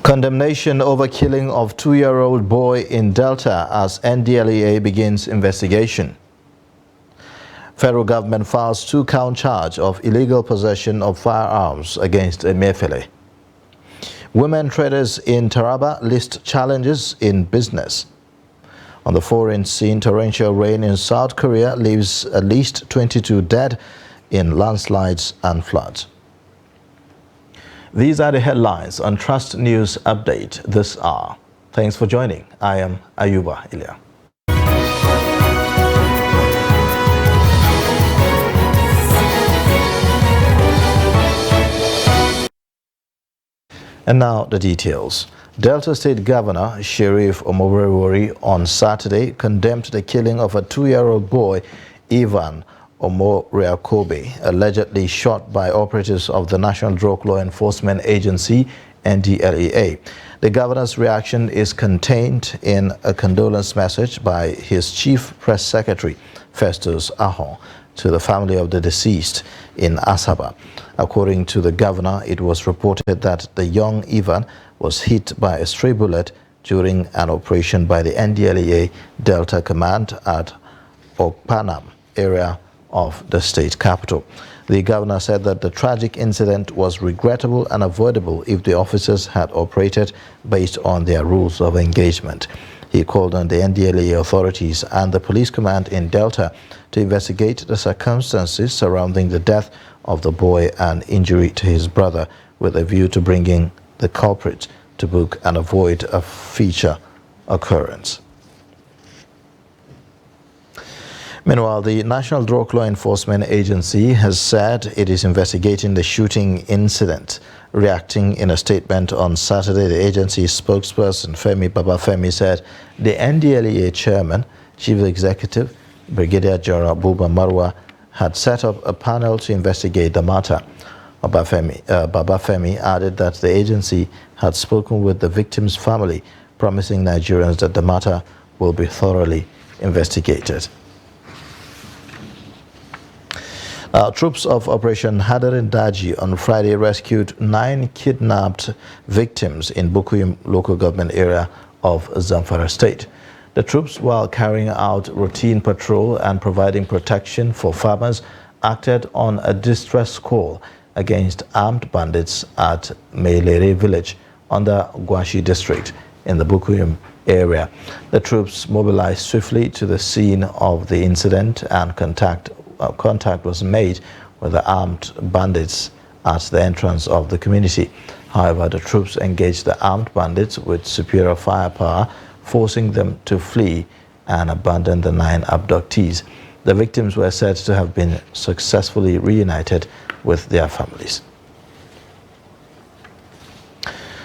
Condemnation over killing of 2-year-old boy in Delta as NDLEA begins investigation. Federal government files 2-count charge of illegal possession of firearms against Emefiele. Women traders in Taraba list challenges in business. On the foreign scene, torrential rain in South Korea leaves at least 22 dead in landslides and floods. These are the headlines on Trust News Update this hour. Thanks for joining. I am Ayuba Ilya. And now the details. Delta State Governor Sheriff Omoborewori on Saturday condemned the killing of a 2-year-old boy, Ivan Omoreakobe, allegedly shot by operatives of the National Drug Law Enforcement Agency, NDLEA. The governor's reaction is contained in a condolence message by his chief press secretary, Festus Ahon, to the family of the deceased in Asaba. According to the governor, it was reported that the young Ivan was hit by a stray bullet during an operation by the NDLEA Delta Command at Okpanam area of the state capital. The governor said that the tragic incident was regrettable and avoidable if the officers had operated based on their rules of engagement. He called on the NDLEA authorities and the police command in Delta to investigate the circumstances surrounding the death of the boy and injury to his brother, with a view to bringing the culprit to book and avoid a future occurrence. Meanwhile, the National Drug Law Enforcement Agency has said it is investigating the shooting incident. Reacting in a statement on Saturday, the agency's spokesperson Femi Babafemi said the NDLEA chairman, chief executive, Brigadier General Buba Marwa, had set up a panel to investigate the matter. Babafemi added that the agency had spoken with the victim's family, promising Nigerians that the matter will be thoroughly investigated. Troops of Operation Hadarin Daji on Friday rescued 9 kidnapped victims in Bukuyum local government area of Zamfara state. The troops, while carrying out routine patrol and providing protection for farmers, acted on a distress call against armed bandits at Meilere village under Gwashi district in the Bukuyum area. The troops mobilized swiftly to the scene of the incident and contact was made with the armed bandits at the entrance of the community. However, the troops engaged the armed bandits with superior firepower, forcing them to flee and abandon the 9 abductees. The victims were said to have been successfully reunited with their families.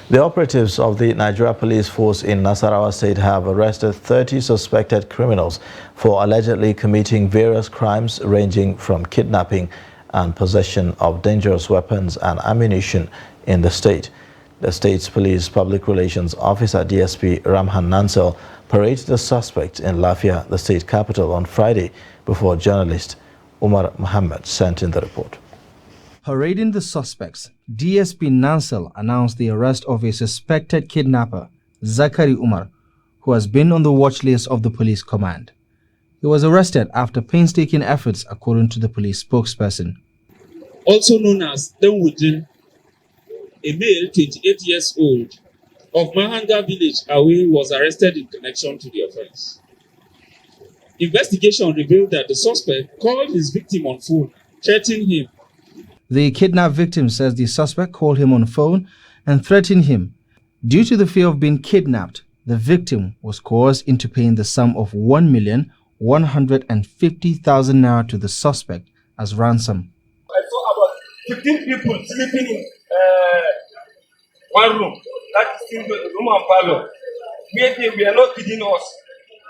The operatives of the Nigeria Police Force in Nasarawa State have arrested 30 suspected criminals for allegedly committing various crimes ranging from kidnapping and possession of dangerous weapons and ammunition in the state. The state's police public relations officer, DSP Ramhan Nansel, paraded the suspects in Lafia, the state capital, on Friday before journalist Umar Mohammed sent in the report. Parading the suspects, DSP Nansel announced the arrest of a suspected kidnapper, Zakari Umar, who has been on the watch list of the police command. He was arrested after painstaking efforts, according to the police spokesperson. Also known as Denwujin, a male 28 years old of Mahanga village, Awi, was arrested in connection to the offense. Investigation revealed that the suspect called his victim on phone, threatening him. The kidnapped victim says the suspect called him on phone and threatened him. Due to the fear of being kidnapped, the victim was coerced into paying the sum of 1,150,000 naira to the suspect as ransom. I saw about 15 people sleeping in one room. That is in the room and parlor. We are not kidding us.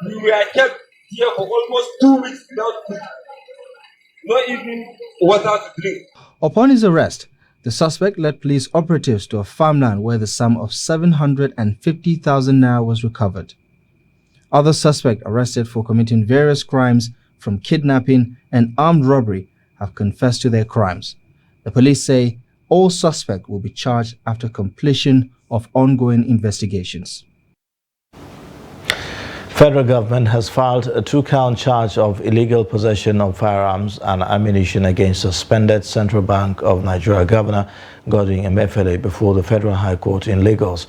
We were kept here for almost 2 weeks without food. Not even water to drink. Upon his arrest, the suspect led police operatives to a farmland where the sum of 750,000 naira was recovered. Other suspects arrested for committing various crimes from kidnapping and armed robbery have confessed to their crimes. The police say all suspects will be charged after completion of ongoing investigations. Federal government has filed a 2-count charge of illegal possession of firearms and ammunition against suspended Central Bank of Nigeria Governor Godwin Emefiele before the Federal High Court in Lagos.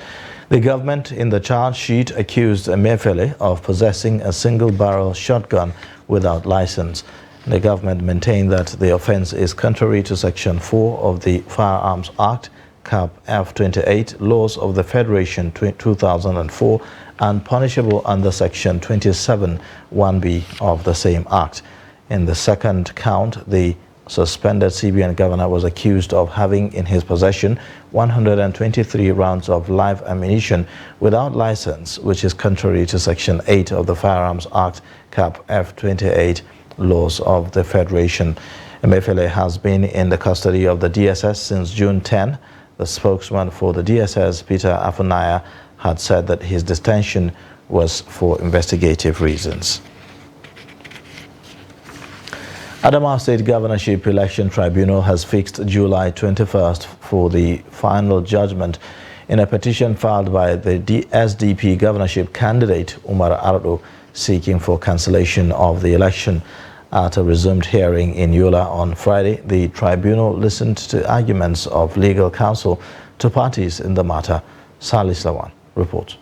The government in the charge sheet accused Emefiele of possessing a single-barrel shotgun without license. The government maintained that the offense is contrary to Section 4 of the Firearms Act, Cap F28, laws of the Federation 2004, and punishable under Section 27 1B of the same Act. In the second count, the suspended CBN governor was accused of having in his possession 123 rounds of live ammunition without license, which is contrary to Section 8 of the Firearms Act, Cap F28, laws of the Federation. Emefiele has been in the custody of the DSS since June 10. The spokesman for the DSS, Peter Afunaya, had said that his detention was for investigative reasons. Adamawa State Governorship Election Tribunal has fixed July 21st for the final judgment in a petition filed by the SDP governorship candidate Umar Ardo seeking for cancellation of the election. At a resumed hearing in Yola on Friday, the tribunal listened to arguments of legal counsel to parties in the matter. Salis Lawan reports.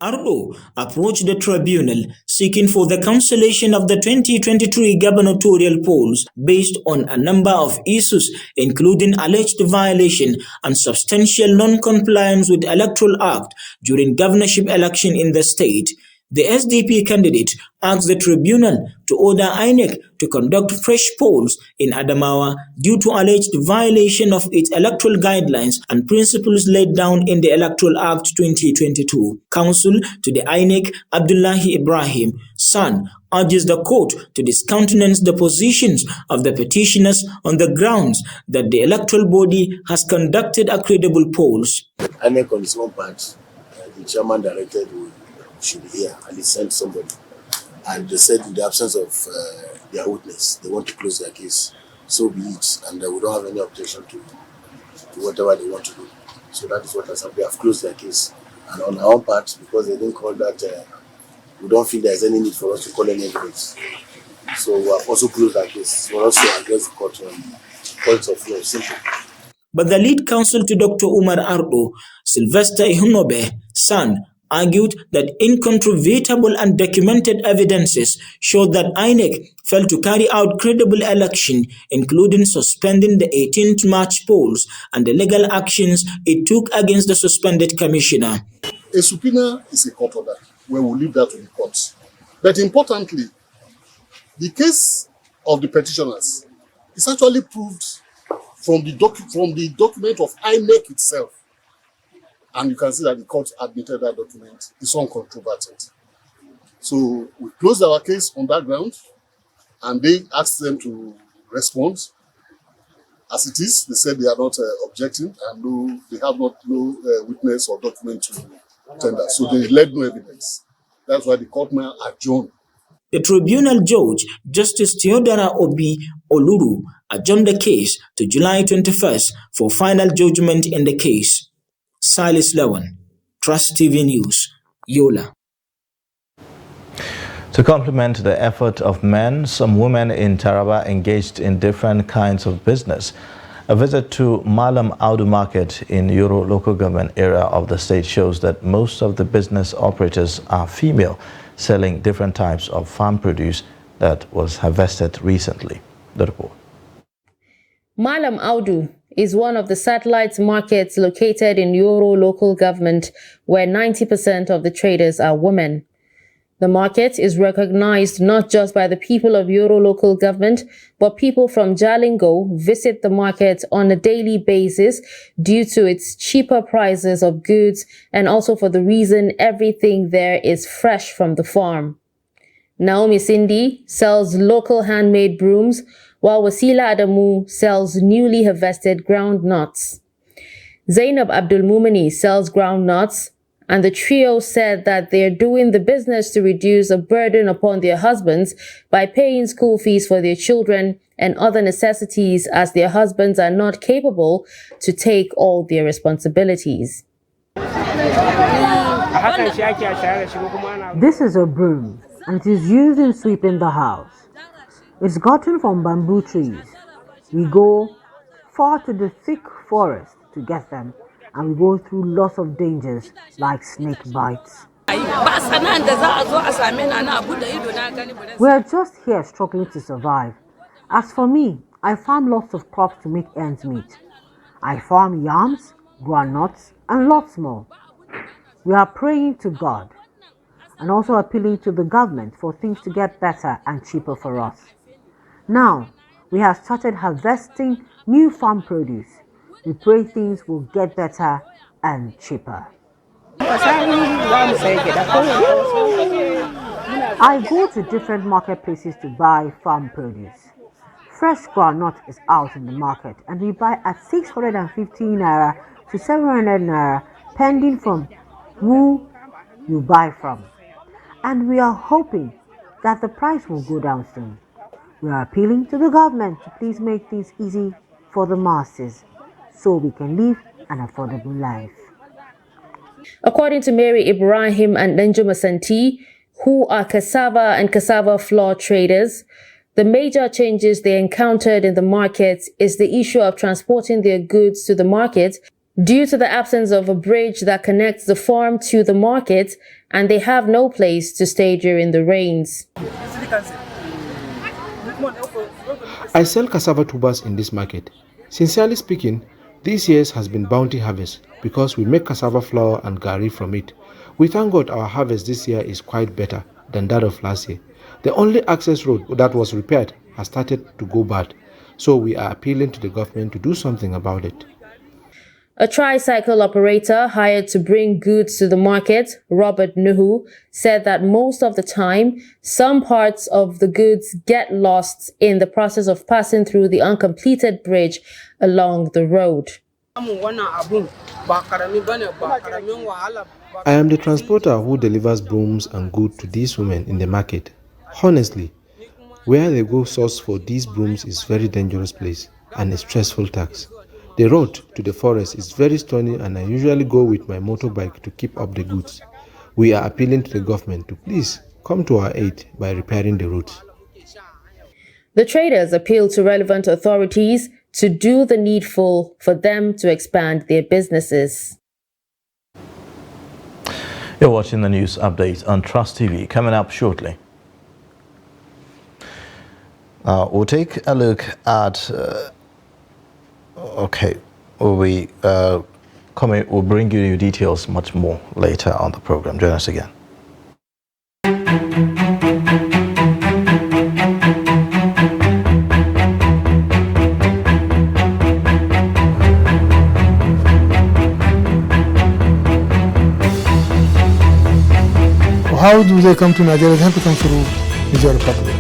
Ardo approached the tribunal seeking for the cancellation of the 2023 gubernatorial polls based on a number of issues, including alleged violation and substantial non-compliance with the Electoral Act during governorship election in the state. The SDP candidate asked the tribunal to order INEC to conduct fresh polls in Adamawa due to alleged violation of its electoral guidelines and principles laid down in the Electoral Act 2022. Counsel to the INEC, Abdullahi Ibrahim, son, urges the court to discountenance the positions of the petitioners on the grounds that the electoral body has conducted a credible polls. INEC on its own part, the chairman directed should be here, and he sent somebody. And they said in the absence of their witness, they want to close their case. So be it, and we don't have any objection to whatever they want to do. So that is what has happened. They have closed their case. And on our own part, because they didn't call that, we don't feel there is any need for us to call any evidence. So we have also closed our case for us to address the court on points of law. Simple. But the lead counsel to Dr. Umar Ardo, Sylvester Ihunobe, son, argued that incontrovertible and documented evidences showed that INEC failed to carry out credible election, including suspending the 18th March polls and the legal actions it took against the suspended commissioner. A subpoena is a court order where we leave that to the courts. But importantly, the case of the petitioners is actually proved from the document of INEC itself. And you can see that the court admitted that document is uncontroverted. So we closed our case on that ground, and they asked them to respond. As it is, they said they are not objecting, and they have no witness or document to tender. So they led no evidence. That's why the court now adjourned. The tribunal judge, Justice Theodora Obi Oluru, adjourned the case to July 21st for final judgment in the case. Silas Lawan, Trust TV News, Yola. To complement the effort of men, some women in Taraba engaged in different kinds of business. A visit to Malam Audu Market in Yoro local government area of the state shows that most of the business operators are female, selling different types of farm produce that was harvested recently. The report. Malam Audu is one of the satellite markets located in Yoro local government where 90% of the traders are women. The market is recognized not just by the people of Yoro local government, but people from Jalingo visit the market on a daily basis due to its cheaper prices of goods and also for the reason everything there is fresh from the farm. Naomi Cindy sells local handmade brooms, while Wasila Adamu sells newly harvested ground nuts. Zainab Abdul Mumini sells ground nuts, and the trio said that they're doing the business to reduce a burden upon their husbands by paying school fees for their children and other necessities as their husbands are not capable to take all their responsibilities. This is a broom, and it is used in sweeping the house. It's gotten from bamboo trees. We go far to the thick forest to get them, and we go through lots of dangers like snake bites. We are just here struggling to survive. As for me, I farm lots of crops to make ends meet. I farm yams, groundnuts, and lots more. We are praying to God and also appealing to the government for things to get better and cheaper for us. Now, we have started harvesting new farm produce. We pray things will get better and cheaper. I go to different marketplaces to buy farm produce. Fresh groundnut is out in the market and we buy at 650 naira to 700 naira, pending from who you buy from. And we are hoping that the price will go down soon. We are appealing to the government to please make things easy for the masses so we can live an affordable life. According to Mary Ibrahim and Danjuma Santi, who are cassava and cassava flour traders, the major changes they encountered in the market is the issue of transporting their goods to the market due to the absence of a bridge that connects the farm to the market, and they have no place to stay during the rains. I sell cassava tubers in this market. Sincerely speaking, this year has been bounty harvest because we make cassava flour and gari from it. We thank God our harvest this year is quite better than that of last year. The only access road that was repaired has started to go bad, so we are appealing to the government to do something about it. A tricycle operator hired to bring goods to the market, Robert Nuhu, said that most of the time, some parts of the goods get lost in the process of passing through the uncompleted bridge along the road. I am the transporter who delivers brooms and goods to these women in the market. Honestly, where they go source for these brooms is very dangerous place and a stressful task. The road to the forest is very stony and I usually go with my motorbike to keep up the goods. We are appealing to the government to please come to our aid by repairing the roads. The traders appeal to relevant authorities to do the needful for them to expand their businesses. You're watching the news update on Trust TV. Coming up shortly. We'll take a look at we'll bring you details much more later on the program. Join us again. How do they come to Nigeria? They have to come through Niger Republic.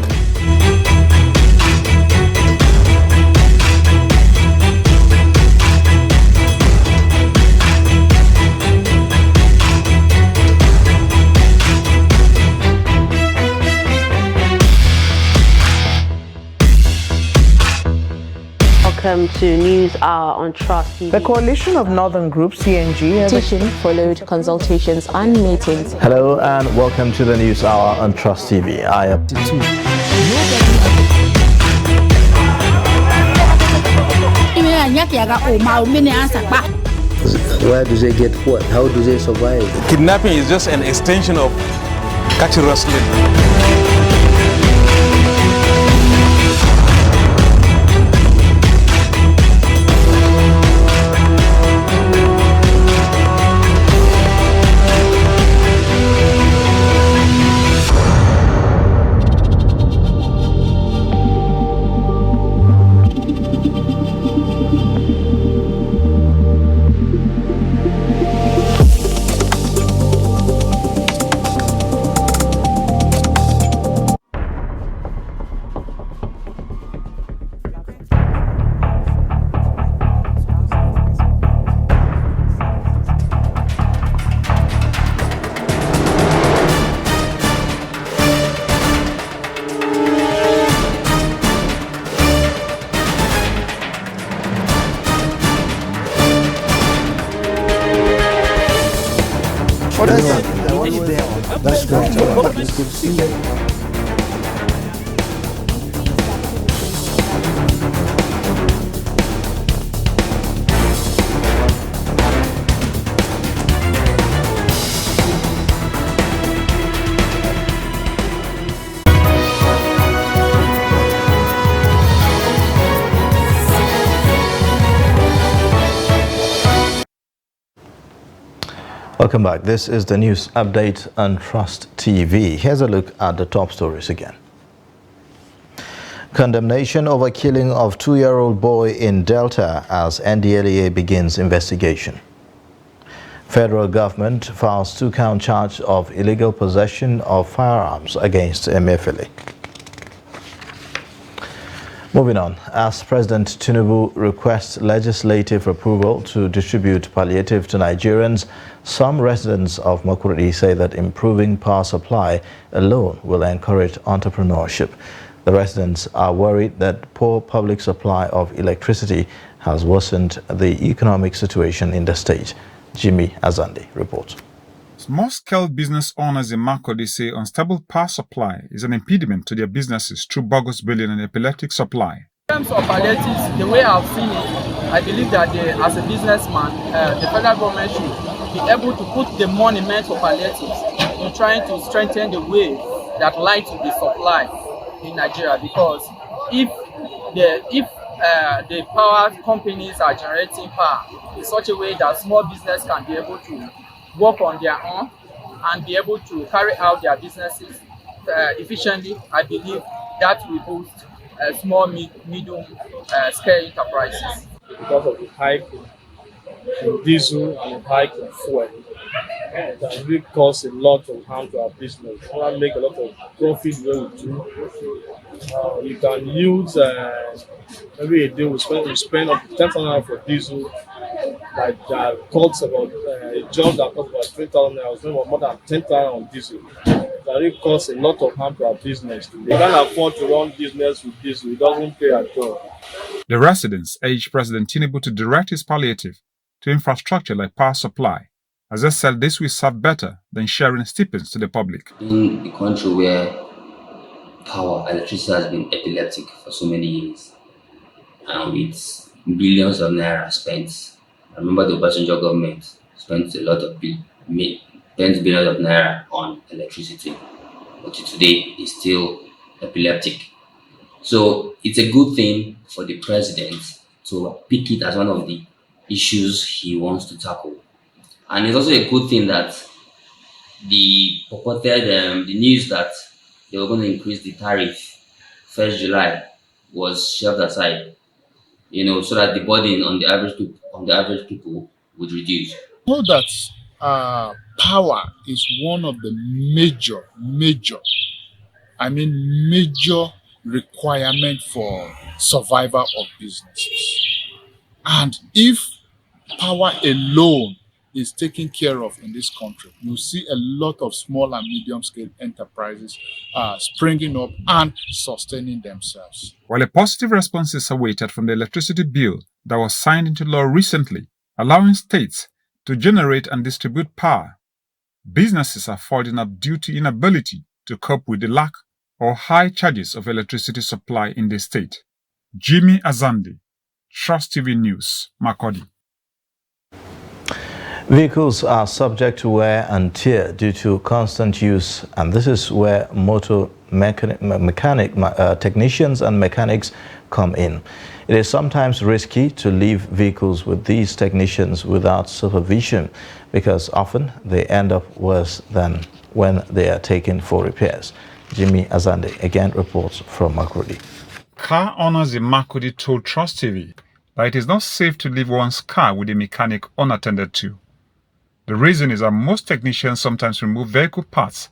Welcome to News Hour on Trust TV. The Coalition of Northern Groups, CNG, Petition followed consultations and meetings. Hello and welcome to the News Hour on Trust TV. I am Where do they get what? How do they survive? Kidnapping is just an extension of cattle rustling. could see that. Welcome back. This is the news update on Trust TV. Here's a look at the top stories again. Condemnation over killing of 2-year-old boy in Delta as NDLEA begins investigation. Federal government files 2-count charge of illegal possession of firearms against Emefiele. Moving on, as President Tinubu requests legislative approval to distribute palliative to Nigerians, some residents of Makurdi say that improving power supply alone will encourage entrepreneurship. The residents are worried that poor public supply of electricity has worsened the economic situation in the state. Jimmy Azandi reports. Small-scale business owners in Makurdi say unstable power supply is an impediment to their businesses through bogus billing and epileptic supply. In terms of palliatives, the way I've seen it, I believe that as a businessman, the federal government should be able to put the money meant for palliatives in trying to strengthen the way that light will be supplied in Nigeria. Because if the power companies are generating power in such a way that small business can be able to work on their own and be able to carry out their businesses efficiently, I believe that will boost small, medium scale enterprises. Because of the hike in diesel and the hike in fuel, it has really caused a lot of harm to our business. We want to make a lot of profit where we do. You can use maybe a day we spend up to 10,000 for diesel. Like costs about a job that costs about 3,000 naira, spend more than 10,000 on diesel. That really causes a lot of harm to our business. We can't afford to run business with diesel. It doesn't pay at all. The residents urge President Tinubu to direct his palliative to infrastructure like power supply, as they said this will serve better than sharing stipends to the public. In a country where electricity has been epileptic for so many years, and with billions of naira spent. I remember the Obasanjo government spent a lot of billions of naira on electricity, but today it's still epileptic. So it's a good thing for the president to pick it as one of the issues he wants to tackle. And it's also a good thing that the purported the news that they were going to increase the tariff 1st July was shelved aside, so that the burden on the average people would reduce. Know that power is one of the major requirement for survival of businesses. And if power alone is taken care of in this country, you see a lot of small and medium-scale enterprises springing up and sustaining themselves. While a positive response is awaited from the electricity bill that was signed into law recently, allowing states to generate and distribute power, businesses are folding up due to inability to cope with the lack or high charges of electricity supply in the state. Jimmy Azandi, Trust TV News, Makurdi. Vehicles are subject to wear and tear due to constant use, and this is where motor technicians and mechanics come in. It is sometimes risky to leave vehicles with these technicians without supervision because often they end up worse than when they are taken for repairs. Jimmy Azande again reports from Makurdi. Car owners in Makurdi told Trust TV that it is not safe to leave one's car with a mechanic unattended to. The reason is that most technicians sometimes remove vehicle parts,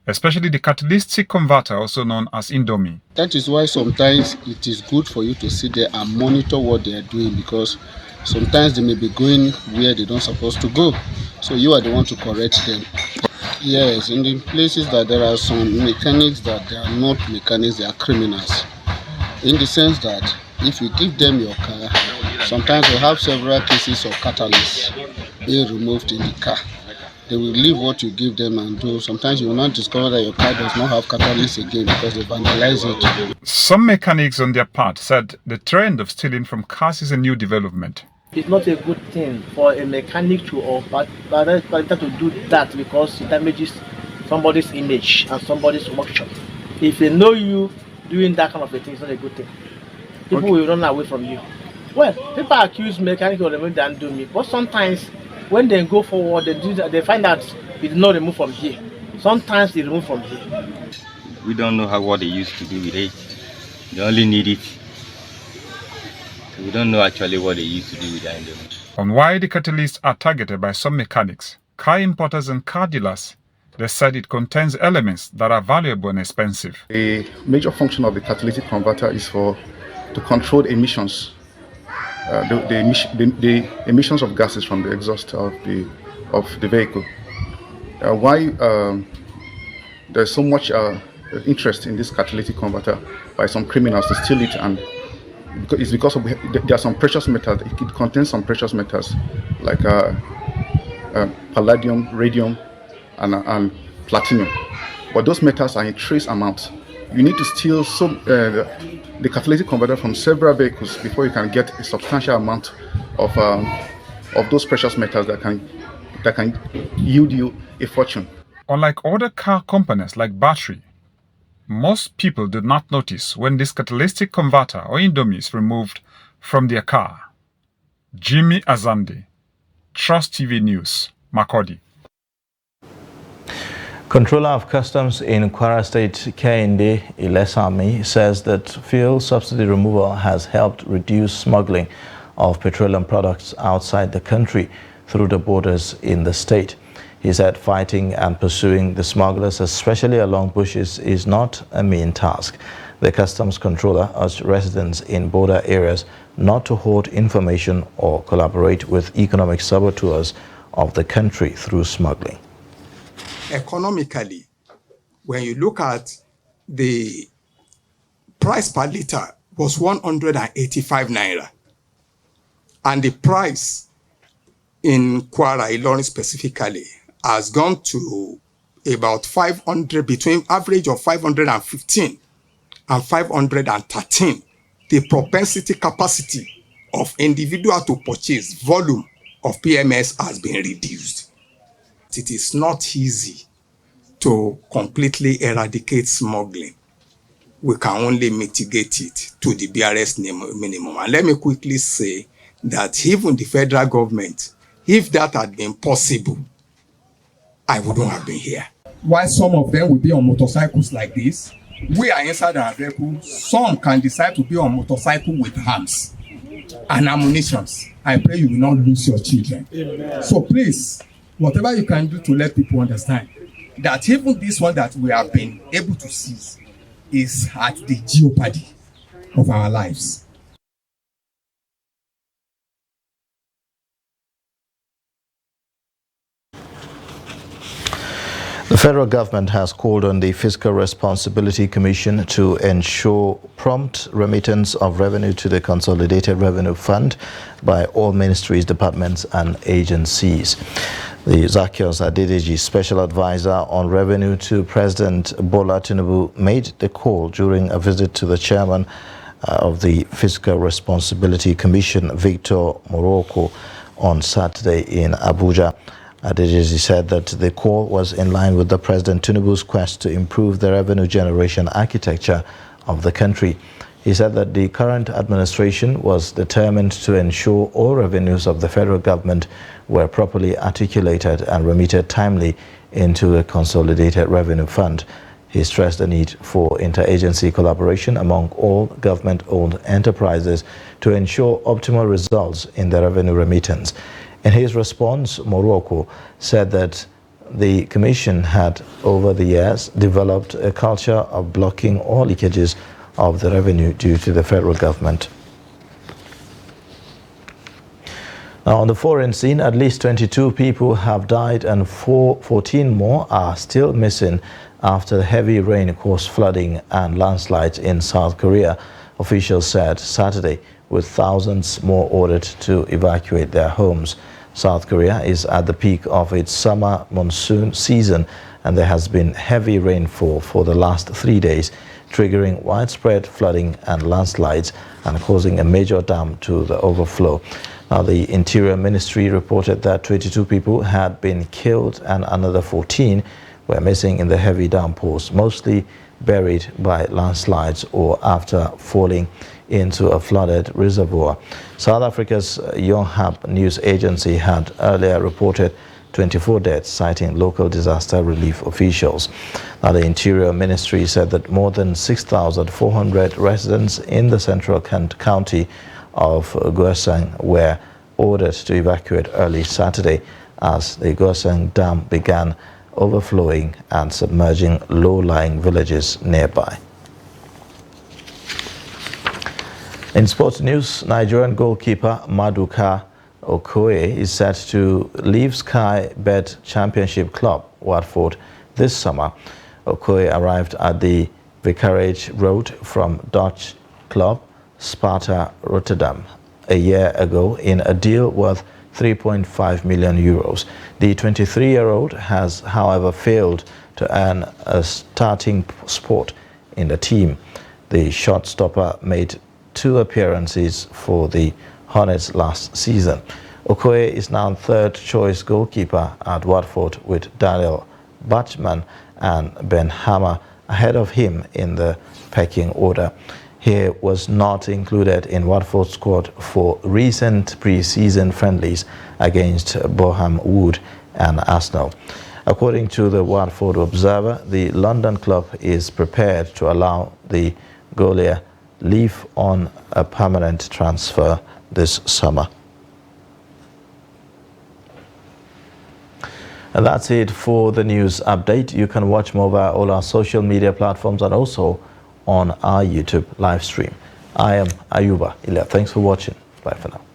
especially the catalytic converter, also known as Indomie. That is why sometimes it is good for you to sit there and monitor what they are doing, because sometimes they may be going where they don't supposed to go. So you are the one to correct them. Yes, in the places that there are some mechanics that they are not mechanics, they are criminals. In the sense that if you give them your car, sometimes we have several cases of catalysts being removed in the car. they will leave what you give them and do. Sometimes you will not discover that your car does not have catalyst again because they vandalize it. Some mechanics on their part said the trend of stealing from cars is a new development. It's not a good thing for a mechanic to or to do that because it damages somebody's image and somebody's workshop. If they know you doing that kind of a thing, it's not a good thing. People will run away from you. Well, people accuse mechanics of removing and do me, but sometimes when they go forward, they find out it's not removed from here. Sometimes they remove from here. We don't know what they used to do with it. They only need it. So we don't know actually what they used to do with it. On why the catalysts are targeted by some mechanics, car importers and car dealers, they said it contains elements that are valuable and expensive. A major function of the catalytic converter is to control emissions. The emissions of gases from the exhaust of the vehicle. Why there's so much interest in this catalytic converter by some criminals to steal it, and it's because there are some precious metals. It contains some precious metals like palladium, radium, and platinum. But those metals are in trace amounts. You need to steal the catalytic converter from several vehicles before you can get a substantial amount of those precious metals that can yield you a fortune. Unlike other car components like battery, most people did not notice when this catalytic converter or Indomie is removed from their car. Jimmy Azande, Trust TV News, Makurdi. Controller of Customs in Kwara State, Kehinde Ilesami, says that fuel subsidy removal has helped reduce smuggling of petroleum products outside the country through the borders in the state. He said fighting and pursuing the smugglers, especially along bushes, is not a mean task. The customs controller urged residents in border areas not to hoard information or collaborate with economic saboteurs of the country through smuggling. Economically, when you look at the price per liter was 185 naira, and the price in Kwara, Ilorin specifically, has gone to about 500, between average of 515 and 513. The propensity capacity of individual to purchase volume of PMS has been reduced. It is not easy to completely eradicate smuggling. We can only mitigate it to the barest minimum. And let me quickly say that even the federal government, if that had been possible, I wouldn't have been here. While some of them will be on motorcycles like this, we are inside our vehicle. Some can decide to be on motorcycle with arms and ammunitions. I pray you will not lose your children. Amen. So please, whatever you can do to let people understand that even this one that we have been able to seize is at the jeopardy of our lives. The federal government has called on the Fiscal Responsibility Commission to ensure prompt remittance of revenue to the Consolidated Revenue Fund by all ministries, departments and agencies. The Zaccheaus Adedeji, Special Advisor on Revenue to President Bola Tinubu, made the call during a visit to the chairman of the Fiscal Responsibility Commission, Victor Morocco, on Saturday in Abuja. Adedeji said that the call was in line with the President Tinubu's quest to improve the revenue generation architecture of the country. He said that the current administration was determined to ensure all revenues of the federal government were properly articulated and remitted timely into a consolidated revenue fund. He stressed the need for interagency collaboration among all government-owned enterprises to ensure optimal results in the revenue remittance. In his response, Morocco said that the Commission had, over the years, developed a culture of blocking all leakages of the revenue due to the federal government. Now, on the foreign scene, at least 22 people have died and 14 more are still missing after heavy rain caused flooding and landslides in South Korea, officials said Saturday, with thousands more ordered to evacuate their homes. South Korea is at the peak of its summer monsoon season, and there has been heavy rainfall for the last 3 days, triggering widespread flooding and landslides and causing a major dam to the overflow. Now, the Interior Ministry reported that 22 people had been killed and another 14 were missing in the heavy downpours, mostly buried by landslides or after falling into a flooded reservoir. South Africa's Yonhap news agency had earlier reported 24 deaths, citing local disaster relief officials. Now, the Interior Ministry said that more than 6,400 residents in the central county of Gwersang were ordered to evacuate early Saturday as the Gwersang Dam began overflowing and submerging low-lying villages nearby. In sports news, Nigerian goalkeeper Maduka Okoye is set to leave Sky Bet Championship club, Watford, this summer. Okoye arrived at the Vicarage Road from Dutch club Sparta Rotterdam a year ago in a deal worth 3.5 million euros. The 23-year-old has, however, failed to earn a starting spot in the team. The shot stopper made 2 appearances for the Hornets last season. Okoye is now third-choice goalkeeper at Watford, with Daniel Bachmann and Ben Hammer ahead of him in the pecking order. He was not included in Watford's squad for recent pre-season friendlies against Boham Wood and Arsenal. According to the Watford Observer, the London club is prepared to allow the goalie leave on a permanent transfer this summer. And that's it for the news update. You can watch more via all our social media platforms and also on our YouTube live stream. I am Ayuba Ilya. Thanks for watching. Bye for now.